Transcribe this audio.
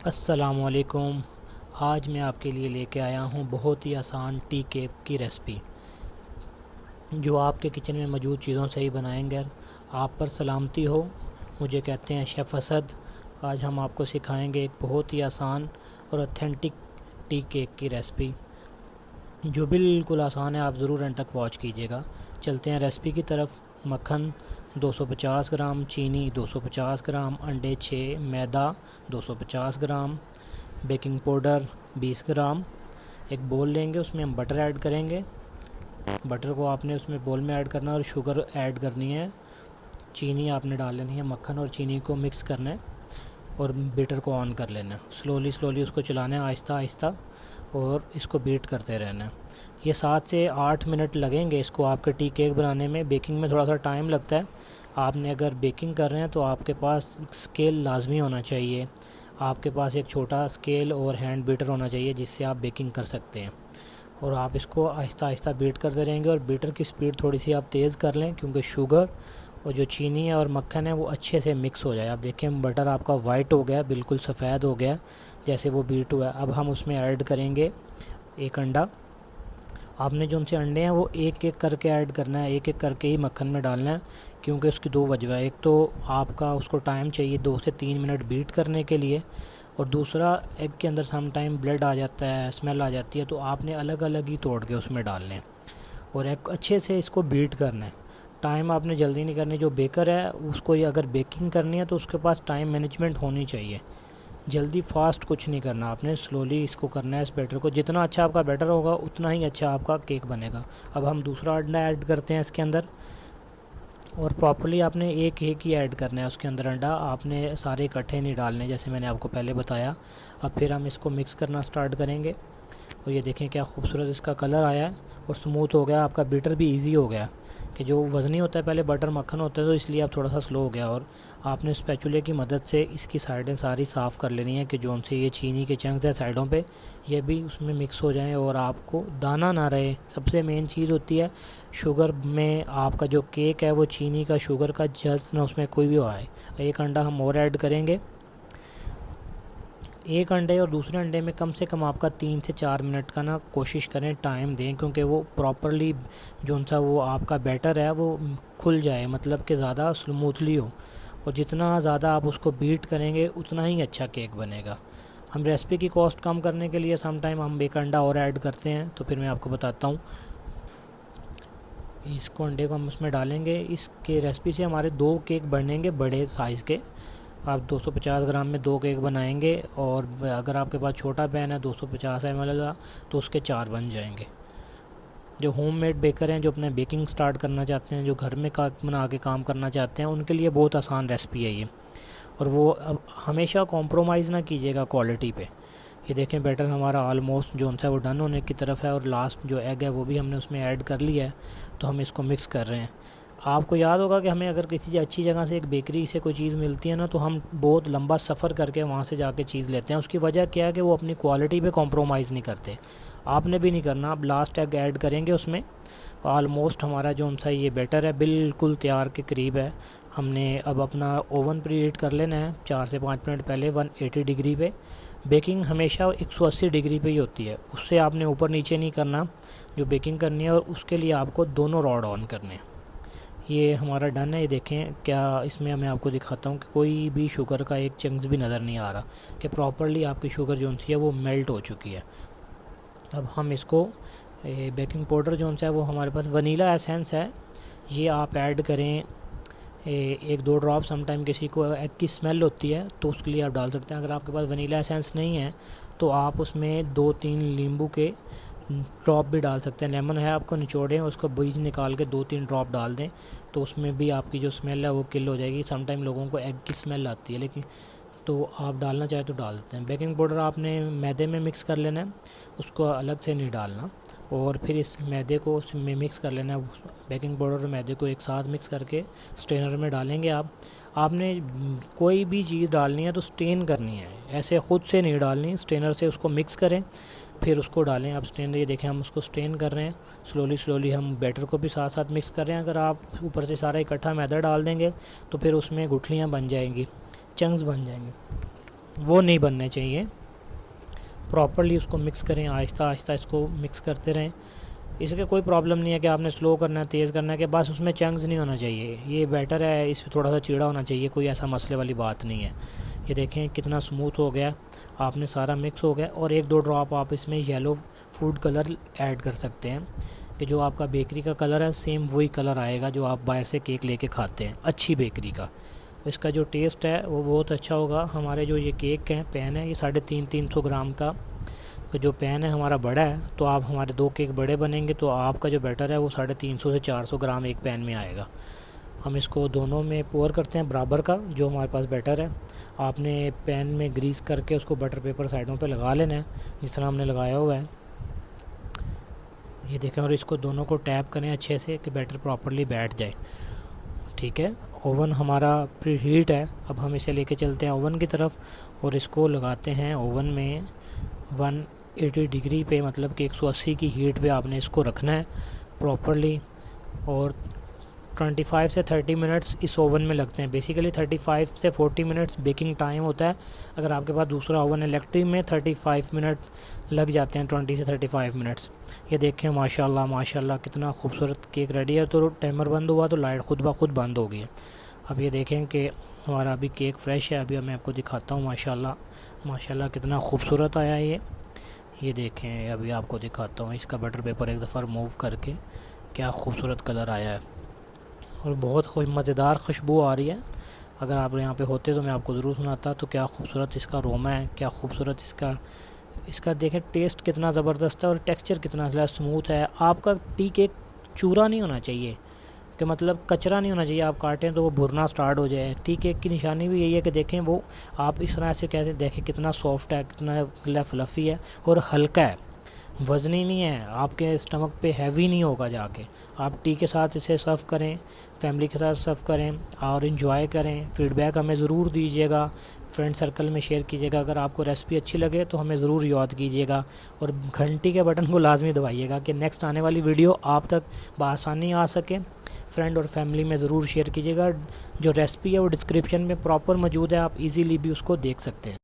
अस्सलामुअलैकुम। आज मैं आपके लिए लेके आया हूँ बहुत ही आसान टी केक की रेसिपी, जो आपके किचन में मौजूद चीज़ों से ही बनाएंगे। आप पर सलामती हो। मुझे कहते हैं शेफ़ असद। आज हम आपको सिखाएंगे एक बहुत ही आसान और ऑथेंटिक टी केक की रेसिपी, जो बिल्कुल आसान है। आप ज़रूर एंड तक वॉच कीजिएगा। चलते हैं रेसिपी की तरफ। मक्खन 250 ग्राम, चीनी 250 ग्राम, अंडे 6, मैदा 250 ग्राम, बेकिंग पाउडर 20 ग्राम। एक बोल लेंगे, उसमें हम बटर ऐड करेंगे। बटर को आपने उसमें बोल में ऐड करना है और शुगर ऐड करनी है। चीनी आपने डाल लेनी है। मक्खन और चीनी को मिक्स करना है और बीटर को ऑन कर लेना है। स्लोली स्लोली उसको चलाना है, आहिस्ता आहिस्ता, और इसको बीट करते रहना है। ये 7 से 8 मिनट लगेंगे इसको आपके टी केक बनाने में। बेकिंग में थोड़ा सा टाइम लगता है। आपने अगर बेकिंग कर रहे हैं तो आपके पास स्केल लाजमी होना चाहिए। आपके पास एक छोटा स्केल और हैंड बीटर होना चाहिए, जिससे आप बेकिंग कर सकते हैं। और आप इसको आहिस्ता आहिस्ता बीट करते रहेंगे, और बीटर की स्पीड थोड़ी सी आप तेज़ कर लें, क्योंकि शुगर और जो चीनी है और मक्खन है वो अच्छे से मिक्स हो जाए। आप देखें बटर आपका वाइट हो गया, बिल्कुल सफ़ेद हो गया जैसे वो बीट हुआ है। अब हम उसमें ऐड करेंगे एक अंडा। आपने जो उनसे अंडे हैं वो एक एक करके ऐड करना है, एक एक करके ही मक्खन में डालना है, क्योंकि उसकी दो वजह है। एक तो आपका उसको टाइम चाहिए 2 से 3 मिनट बीट करने के लिए, और दूसरा एग के अंदर सम टाइम ब्लड आ जाता है, स्मेल आ जाती है, तो आपने अलग अलग ही तोड़ के उसमें डालने हैं और एग अच्छे से इसको बीट करना है। टाइम आपने जल्दी नहीं करनी। जो बेकर है उसको ये अगर बेकिंग करनी है तो उसके पास टाइम मैनेजमेंट होनी चाहिए। जल्दी फास्ट कुछ नहीं करना, आपने स्लोली इसको करना है। इस बैटर को जितना अच्छा आपका बैटर होगा उतना ही अच्छा आपका केक बनेगा। अब हम दूसरा अंडा ऐड करते हैं इसके अंदर, और प्रॉपर्ली आपने एक एक ही ऐड करना है उसके अंदर अंडा। आपने सारे इकट्ठे नहीं डालने, जैसे मैंने आपको पहले बताया। अब फिर हम इसको मिक्स करना स्टार्ट करेंगे, और ये देखें क्या खूबसूरत इसका कलर आया है और स्मूथ हो गया। आपका बीटर भी इजी हो गया, कि जो वज़नी होता है पहले बटर मक्खन होता है, तो इसलिए आप थोड़ा सा स्लो हो गया। और आपने स्पैचुले की मदद से इसकी साइडें सारी साफ़ कर लेनी है, कि जो उनसे ये चीनी के चंक्स है साइडों पे, ये भी उसमें मिक्स हो जाएं और आपको दाना ना रहे। सबसे मेन चीज़ होती है शुगर में, आपका जो केक है वो चीनी का, शुगर का जस्ट ना उसमें कोई भी हो आए। एक अंडा हम और ऐड करेंगे। एक अंडे और दूसरे अंडे में कम से कम आपका 3 से 4 मिनट का ना कोशिश करें, टाइम दें, क्योंकि वो प्रॉपरली जो सा वो आपका बैटर है वो खुल जाए, मतलब कि ज़्यादा स्मूथली हो। और जितना ज़्यादा आप उसको बीट करेंगे उतना ही अच्छा केक बनेगा। हम रेसिपी की कॉस्ट कम करने के लिए सम टाइम हम एक अंडा और ऐड करते हैं, तो फिर मैं आपको बताता हूँ। इसको अंडे को हम उसमें डालेंगे। इसके रेसिपी से हमारे 2 केक बनेंगे बड़े साइज़ के। आप 250 ग्राम में 2 केक बनाएंगे, और अगर आपके पास छोटा पैन है 250 ml का, तो उसके 4 बन जाएंगे। जो होममेड बेकर हैं, जो अपने बेकिंग स्टार्ट करना चाहते हैं, जो घर में का बना के काम करना चाहते हैं, उनके लिए बहुत आसान रेसिपी है ये। और वो अब हमेशा कॉम्प्रोमाइज़ ना कीजिएगा क्वालिटी पे। ये देखें बैटर हमारा ऑलमोस्ट जो है वो डन होने की तरफ है, और लास्ट जो एग है वो भी हमने उसमें ऐड कर लिया है। तो हम इसको मिक्स कर रहे हैं। आपको याद होगा कि हमें अगर किसी अच्छी जगह से एक बेकरी से कोई चीज़ मिलती है ना, तो हम बहुत लंबा सफ़र करके वहाँ से जाके चीज़ लेते हैं। उसकी वजह क्या है कि वो अपनी क्वालिटी पे कॉम्प्रोमाइज़ नहीं करते। आपने भी नहीं करना। आप लास्ट एग ऐड करेंगे उसमें। ऑलमोस्ट हमारा जो सा ये बैटर है बिल्कुल तैयार के करीब है। हमने अब अपना ओवन प्री हीट कर लेना है 4 से 5 मिनट पहले 180 डिग्री पे। बेकिंग हमेशा 180 डिग्री पे ही होती है, उससे आपने ऊपर नीचे नहीं करना जो बेकिंग करनी है, और उसके लिए आपको दोनों रॉड ऑन करने हैं। ये हमारा डन है। ये देखें क्या इसमें मैं आपको दिखाता हूँ कि कोई भी शुगर का एक चंक्स भी नज़र नहीं आ रहा, कि प्रॉपरली आपकी शुगर जो सी है वो मेल्ट हो चुकी है। अब हम इसको बेकिंग पाउडर जो है वो हमारे पास वनीला एसेंस है, ये आप ऐड करें। 1-2 ड्रॉप। समटाइम किसी को एग की स्मेल होती है तो उसके लिए आप डाल सकते हैं। अगर आपके पास वनीला एसेंस नहीं है तो आप उसमें 2-3 नींबू के ड्रॉप भी डाल सकते हैं। लेमन है, आपको निचोड़ें, उसका बीज निकाल के 2-3 ड्रॉप डाल दें, तो उसमें भी आपकी जो स्मेल है वो किल हो जाएगी। समटाइम लोगों को एग की स्मेल आती है, लेकिन तो आप डालना चाहे तो डाल देते हैं। बेकिंग पाउडर आपने मैदे में मिक्स कर लेना है, उसको अलग से नहीं डालना। और फिर इस मैदे को उसमें मिक्स कर लेना है। बेकिंग पाउडर और मैदे को एक साथ मिक्स करके स्ट्रेनर में डालेंगे आपने कोई भी चीज़ डालनी है तो स्टेन करनी है, ऐसे ख़ुद से नहीं डालनी। स्ट्रेनर से उसको मिक्स करें, फिर उसको डालें। आप स्ट्रेनर, ये देखें हम उसको स्ट्रेन कर रहे हैं। स्लोली स्लोली हम बैटर को भी साथ साथ मिक्स कर रहे हैं। अगर आप ऊपर से सारा इकट्ठा मैदा डाल देंगे तो फिर उसमें गुठलियाँ बन जाएंगी, चंक्स बन जाएंगे। वो नहीं बनने चाहिए। प्रॉपरली उसको मिक्स करें, आहिस्ता आहिस्ता इसको मिक्स करते रहें। इसके कोई प्रॉब्लम नहीं है कि आपने स्लो करना है, तेज़ करना है, कि बस उसमें चंक्स नहीं होना चाहिए। ये बैटर है, इस पर थोड़ा सा चीड़ा होना चाहिए, कोई ऐसा मसले वाली बात नहीं है। ये देखें कितना स्मूथ हो गया, आपने सारा मिक्स हो गया। और 1-2 ड्रॉप आप इसमें येलो फूड कलर ऐड कर सकते हैं, कि जो आपका बेकरी का कलर है सेम वही कलर आएगा जो आप बाहर से केक लेके खाते हैं अच्छी बेकरी का। इसका जो टेस्ट है वो बहुत अच्छा होगा। हमारे जो ये केक हैं पैन है, ये 350 ग्राम का जो पैन है हमारा बड़ा है, तो आप हमारे 2 केक बड़े बनेंगे, तो आपका जो बैटर है वो 350 से 400 ग्राम एक पैन में आएगा। हम इसको दोनों में पोर करते हैं बराबर का, जो हमारे पास बैटर है। आपने पैन में ग्रीस करके उसको बटर पेपर साइडों पे लगा लेना है, जिस तरह हमने लगाया हुआ है। ये देखें, और इसको दोनों को टैप करें अच्छे से कि बैटर प्रॉपरली बैठ जाए। ठीक है, ओवन हमारा प्री हीट है। अब हम इसे लेके चलते हैं ओवन की तरफ, और इसको लगाते हैं ओवन में 180 डिग्री पे, मतलब कि 180 की हीट पे आपने इसको रखना है प्रॉपरली। और 25 से 30 मिनट्स इस ओवन में लगते हैं। बेसिकली 35 से 40 मिनट्स बेकिंग टाइम होता है। अगर आपके पास दूसरा ओवन इलेक्ट्रिक में 35 मिनट लग जाते हैं, 20 से 35 मिनट्स। ये देखें माशाल्लाह माशाल्लाह कितना खूबसूरत केक रेडी है। तो टाइमर बंद हुआ तो लाइट खुद ब खुद बंद हो गई। अब ये देखें कि हमारा अभी केक फ्रेश है। अभी मैं आपको दिखाता हूँ, माशाल्लाह माशाल्लाह कितना खूबसूरत आया है ये देखें। अभी आपको दिखाता हूँ इसका बटर पेपर एक दफ़ा रिमूव करके, क्या खूबसूरत कलर आया है और बहुत मज़ेदार खुशबू आ रही है। अगर आप यहाँ पे होते तो मैं आपको ज़रूर सुनाता। तो क्या खूबसूरत इसका रोमा है, क्या खूबसूरत इसका देखें टेस्ट कितना ज़बरदस्त है, और टेक्सचर कितना स्मूथ है। आपका टी केक चूरा नहीं होना चाहिए, कि मतलब कचरा नहीं होना चाहिए। आप काटें तो वो भुरना स्टार्ट हो जाए। टी केक की निशानी भी यही है कि देखें वो आप इस तरह से कैसे देखें कितना सॉफ्ट है, कितना फ्लफ़ी है और हल्का है, वज़नी नहीं है, आपके स्टमक पे हैवी नहीं होगा जाके। आप टी के साथ इसे सर्व करें, फैमिली के साथ सर्व करें और इन्जॉय करें। फ़ीडबैक हमें ज़रूर दीजिएगा, फ्रेंड सर्कल में शेयर कीजिएगा। अगर आपको रेसिपी अच्छी लगे तो हमें ज़रूर याद कीजिएगा, और घंटी के बटन को लाजमी दबाइएगा कि नेक्स्ट आने वाली वीडियो आप तक बआसानी आ सके। फ्रेंड और फैमिली में ज़रूर शेयर कीजिएगा। जो रेसिपी है वो डिस्क्रिप्शन में प्रॉपर मौजूद है, आप इजीली भी उसको देख सकते हैं।